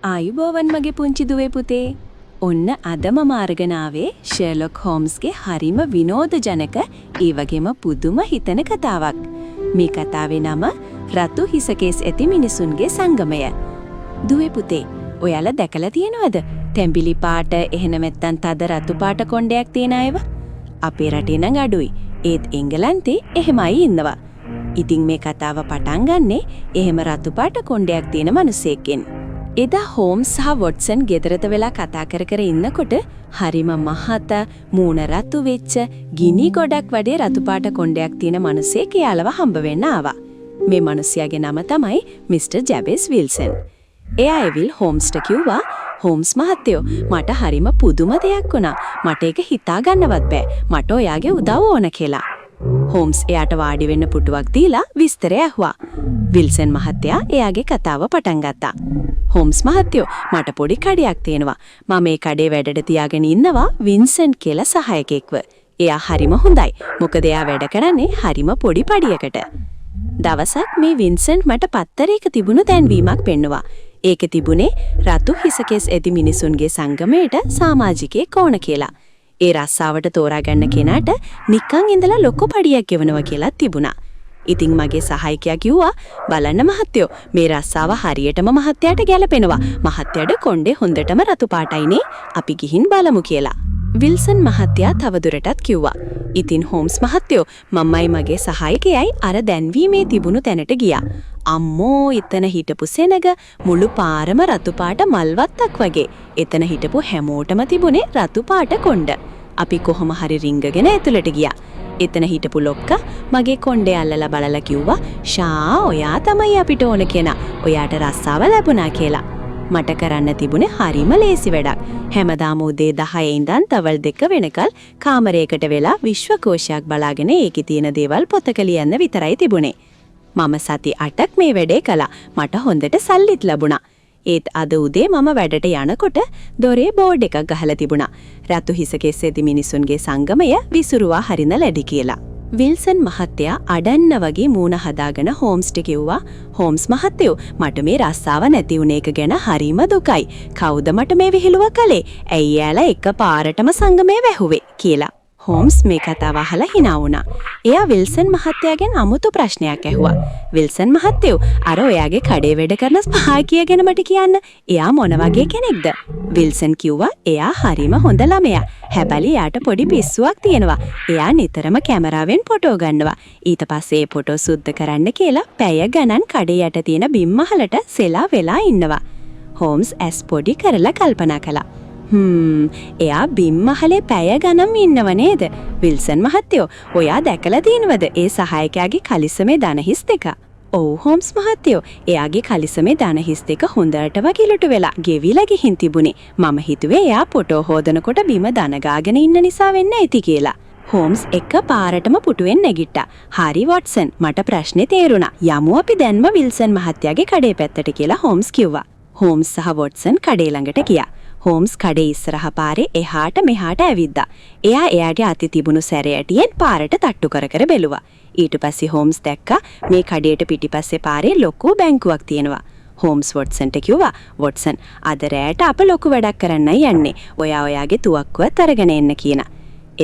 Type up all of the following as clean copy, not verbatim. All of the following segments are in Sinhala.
ආයුබෝවන් මගේ පුංචි දුවේ පුතේ. ඔන්න අද මම අරගෙන ආවේ ෂර්ලොක් හෝම්ස්ගේ හරිම විනෝදජනක ඒ වගේම පුදුම හිතන කතාවක්. මේ කතාවේ නම රතු හිසකේස් ඇති මිනිසුන්ගේ සංගමය. දුවේ පුතේ, ඔයාලා දැකලා තියෙනවද? තැඹිලි පාට එහෙම නැත්නම් තද රතු පාට කොණ්ඩයක් තියෙන අයව? අපේ රටේ නම් අඩුයි. ඒත් එංගලන්තේ එහෙමයි ඉන්නවා. ඉතින් මේ කතාව පටන් ගන්නේ එහෙම රතු පාට කොණ්ඩයක් තියෙන මිනිසෙක්ගෙන්. එදා හෝම්ස් සහ වොට්සන් ගෙදරට වෙලා කතා කර කර ඉන්නකොට හරිම මහත මූණ රතු වෙච්ච ගිනි ගොඩක් වඩේ රතු පාට කොණ්ඩයක් තියෙන මිනිසෙක් එයාලව හම්බ වෙන්න ආවා. මේ මිනිසයාගේ නම තමයි මිස්ටර් ජැබෙස් විල්සන්. එයා එවිල් හෝම්ස්ට කිව්වා, "හෝම්ස් මහත්තයෝ, මට හරිම පුදුම දෙයක් වුණා. මට ඒක හිතා ගන්නවත් බෑ. මට ඔයාගේ උදව් ඕන කියලා." හෝම්ස් එයාට වාඩි වෙන්න පුටුවක් දීලා විස්තරය ඇහුවා. විල්සන් මහත්තයා එයාගේ කතාව පටන් ගත්තා. "හෝම්ස් මහත්තයෝ, මට පොඩි කඩයක් තියෙනවා. මම මේ කඩේ වැඩට තියාගෙන ඉන්නවා වින්සන්ට් කියලා සහායකෙක්ව. එයා හරිම හොඳයි. මොකද එයා වැඩ කරන්නේ හරිම පොඩි පඩියකට." දවසක් මේ වින්සන්ට් මට පත්තරයක තිබුණු දැන්වීමක් පෙන්නුවා. ඒකේ තිබුණේ රතු හිසකෙස් ඇති මිනිසුන්ගේ සංගමයට සමාජිකයෙක් ඕන කියලා. ඒ රස්සාවට තෝරාගන්න කෙනාට නිකන් ඉඳලා ලොකු පඩියක් ගෙවනවා කියලා තිබුණා. ඉතින් මගේ සහායකයා කිව්වා, "බලන්න මහත්තයෝ, මේ රස්සාව හරියටම මහත්තයාට ගැලපෙනවා. මහත්තයාට කොණ්ඩේ හොඳටම රතු පාටයිනේ. අපි ගිහින් බලමු" කියලා. විල්සන් මහත්තයා තවදුරටත් කිව්වා. ඉතින් හෝම්ස් මහත්තයෝ මමයි මගේ සහායකයයි අර දැන්වීමේ තිබුණු තැනට ගියා. අම්මෝ, එතන හිටපු සෙනග මුළු පාරම රතු පාට මල්වත්තක් වගේ. එතන හිටපු හැමෝටම තිබුණේ රතු පාට කොණ්ඩ. අපි කොහොම හරි රිංගගෙන ඇතුළට ගියා. එතන හිටපු ලොක්කා මගේ කොණ්ඩේ අල්ලලා බලලා කිව්වා, "ෂා, ඔයා තමයි අපිට ඕන කෙනා. ඔයාට රස්සාව ලැබුණා" කියලා. මට කරන්න තිබුණේ හරිම ලේසි වැඩක්. හැමදාම උදේ 10 ඉඳන් තවල් 2 වෙනකල් කාමරයකට වෙලා විශ්වකෝෂයක් බලාගෙන ඒකේ තියෙන දේවල් පොතක ලියන්න විතරයි තිබුණේ. මම සති 8ක් මේ වැඩේ කළා. මට හොඳට සල්ලිත් ලැබුණා. ඒත් අද උදේ මම වැඩට යනකොට දොරේ බෝඩ් එකක් ගහලා තිබුණා. රතු හිසකෙස් ඇති මිනිසුන්ගේ සංගමය විසුරුවා හරින ලැබි කියලා. විල්සන් මහත්තයා අඩන්න වගේ මූණ හදාගෙන හෝම්ස්ට කිව්වා, "හෝම්ස් මහත්තයෝ, මට මේ රස්සාව නැති වුණ එක ගැන හරිම දුකයි. කවුද මට මේ විහිළුව කළේ? ඇයි යාලා එක පාරටම සංගමේ වැහුවේ?" කියලා. හෝම්ස් මේ කතාව අහලා hina වුණා. එයා විල්සන් මහත්තයාගෙන් අමුතු ප්‍රශ්නයක් ඇහුවා. "විල්සන් මහත්තයෝ, අර ඔයාගේ කඩේ වැඩ කරන සහායකයා ගැන මට කියන්න. එයා මොන වගේ කෙනෙක්ද?" විල්සන් කිව්වා, "එයා හරිම හොඳ ළමයා. හැබැයි එයාට පොඩි පිස්සුවක් තියෙනවා. එයා නිතරම කැමරාවෙන් ෆොටෝ ගන්නවා. ඊට පස්සේ ඒ ෆොටෝ සුද්ධ කරන්න කියලා පැය ගණන් කඩේ යට තියෙන බිම් මහලට සෙලා වෙලා ඉන්නවා." හෝම්ස් ඇස් පොඩි කරලා කල්පනා කළා. එයා බිම් මහලේ පැය ගණන් ඉන්නව නේද? විල්සන් මහත්තයෝ, ඔයා දැකලා තියෙනවද ඒ සහායකයාගේ කලිසමේ දණහිස් දෙක? "ඔව් හෝම්ස් මහත්තයෝ, එයාගේ කලිසමේ දණහිස් දෙක හොඳට වගිලුට වෙලා ගෙවිලා ගිහින් තිබුණේ. මම හිතුවේ එයා ෆොටෝ හොදනකොට බිම දනගාගෙන ඉන්න නිසා වෙන්න ඇති කියලා." හෝම්ස් එක පාරටම පුටුවෙන් නැගිට්ටා. "හරි වොට්සන්, මට ප්‍රශ්නේ තේරුණා. යමු අපි දැන්ම විල්සන් මහත්තයාගේ කඩේ පැත්තට" කියලා හෝම්ස් කිව්වා. හෝම්ස් සහ වොට්සන් කඩේ ළඟට ගියා. හෝම්ස් කඩේ ඉස්සරහ පාරේ එහාට මෙහාට ඇවිද්දා. එයා එයාගේ අතේ තිබුණු සැරයටියෙන් පාරට තට්ටු කර කර බැලුවා. ඊට පස්සේ හෝම්ස් දැක්කා මේ කඩේට පිටිපස්සේ පාරේ ලොකු බැංකුවක් තියෙනවා. හෝම්ස් වොට්සන්ට කිව්වා, "වොට්සන්, අද රෑට අප ලොකු වැඩක් කරන්නයි යන්නේ. ඔයා ඔයාගේ තුවක්කුවත් අරගෙන එන්න" කියන.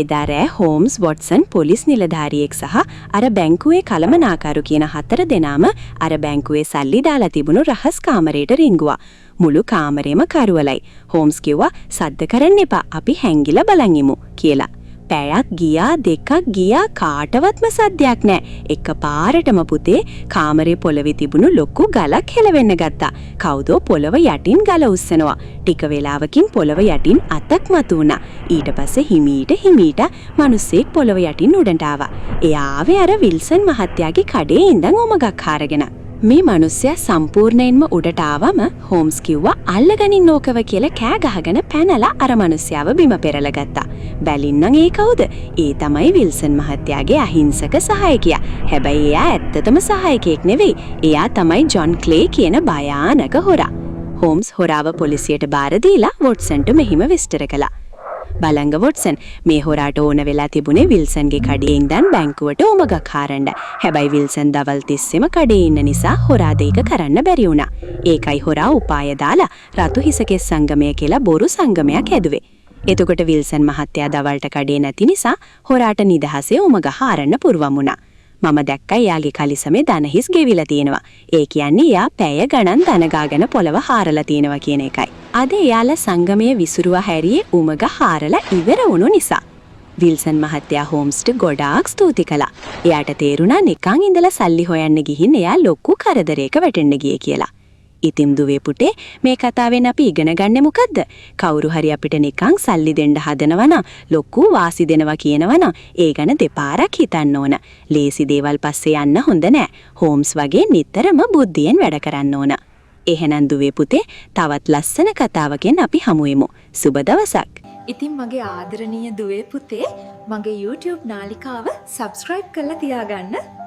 එදා රෑ හෝම්ස්, වොට්සන්, පොලිස් නිලධාරියෙක් සහ අර බැංකුවේ කළමනාකරු කියන 4 දෙනාම අර බැංකුවේ සල්ලි දාලා තිබුණු රහස් කාමරයට රිංගුවා. මුළු කාමරේම කරවලයි. හෝම්ස් කිව්වා, "සද්ද කරන්න එපා. අපි හැංගිලා බලන් ඉමු" කියලා. පැයක් ගියා, දෙකක් ගියා, කාටවත්ම සද්දයක් නැහැ. එක පාරටම පුතේ කාමරේ පොළවේ තිබුණු ලොකු ගලක් හෙලවෙන්න ගත්තා. කවුදෝ පොළව යටින් ගල උස්සනවා. ටික වෙලාවකින් පොළව යටින් අතක් මතු වුණා. ඊට පස්සේ හිමීට මිනිස්සෙක් පොළව යටින් උඩට ආවා. එයා ආවේ අර විල්සන් මහත්තයාගේ කඩේ ඉඳන් ඔමගක් හරගෙන. මේ මිනිස්සයා සම්පූර්ණයෙන්ම උඩට ආවම හෝම්ස් කිව්වා, "අල්ලගනින් ඕකව" කියලා කෑ ගහගෙන පැනලා අර මිනිස්සයාව බිම පෙරලා ගත්තා. බැලින්නම් ඒ කවුද? ඒ තමයි විල්සන් මහත්තයාගේ අහිංසක සහායකයා. හැබැයි එයා ඇත්තටම සහායකයෙක් නෙවෙයි. එයා තමයි ජොන් ක්ලේ කියන භයානක හොරා. හෝම්ස් හොරාව පොලිසියට බාර දීලා වොට්සන්ට මෙහිම විස්තර කළා. බලංග වොට්සන් මේ හොරාට ඕන වෙලා තිබුණේ විල්සන්ගේ කඩේෙන් දැන් බැංකුවට උමගක් හාරන්න. හැබැයි විල්සන් දවල් තිස්සෙම කඩේ ඉන්න නිසා හොරා දෙයක කරන්න බැරි වුණා. ඒකයි හොරා උපාය දාලා රතු හිසකෙස් සංගමය කියලා බොරු සංගමයක් හැදුවේ. එතකොට විල්සන් මහත්තයා දවල්ට කඩේ නැති නිසා හොරාට නිදහසේ උමග හාරන්න පුරුවම් වුණා. මම දැක්කා එයාගේ කලිසමේ දනහිස් ගෙවිලා තියෙනවා. ඒ කියන්නේ එයා පැය ගණන් දන ගාගෙන පොළව හාරලා තියෙනවා කියන එකයි. අද එයාලා සංගමයේ විසිරුවා හැරියේ උමග හාරලා ඉවර වුණු නිසා. විල්සන් මහත්තයා හෝම්ස්ට ගොඩාක් ස්තුති කළා. එයාට තේරුණා නිකන් ඉඳලා සල්ලි හොයන්න ගිහින් එයා ලොකු කරදරයක වැටෙන්න ගියේ කියලා. ඉතින් දුවේ පුතේ මේ කතාවෙන් අපි ඉගෙන ගන්නේ මොකද්ද? කවුරු හරි අපිට නිකන් සල්ලි දෙන්න හදනවා නම් ලොකු වාසි දෙනවා කියනවා නම් ඒ ගැන දෙපාරක් හිතන්න ඕන. ලේසි දේවල් පස්සේ යන්න හොඳ නෑ. හෝම්ස් වගේ නිතරම බුද්ධියෙන් වැඩ කරන්න ඕන. එහෙනම් දුවේ පුතේ තවත් ලස්සන කතාවකින් අපි හමු වෙමු. සුබ දවසක්. ඉතින් මගේ ආදරණීය දුවේ පුතේ මගේ YouTube නාලිකාව subscribe කරලා තියාගන්න.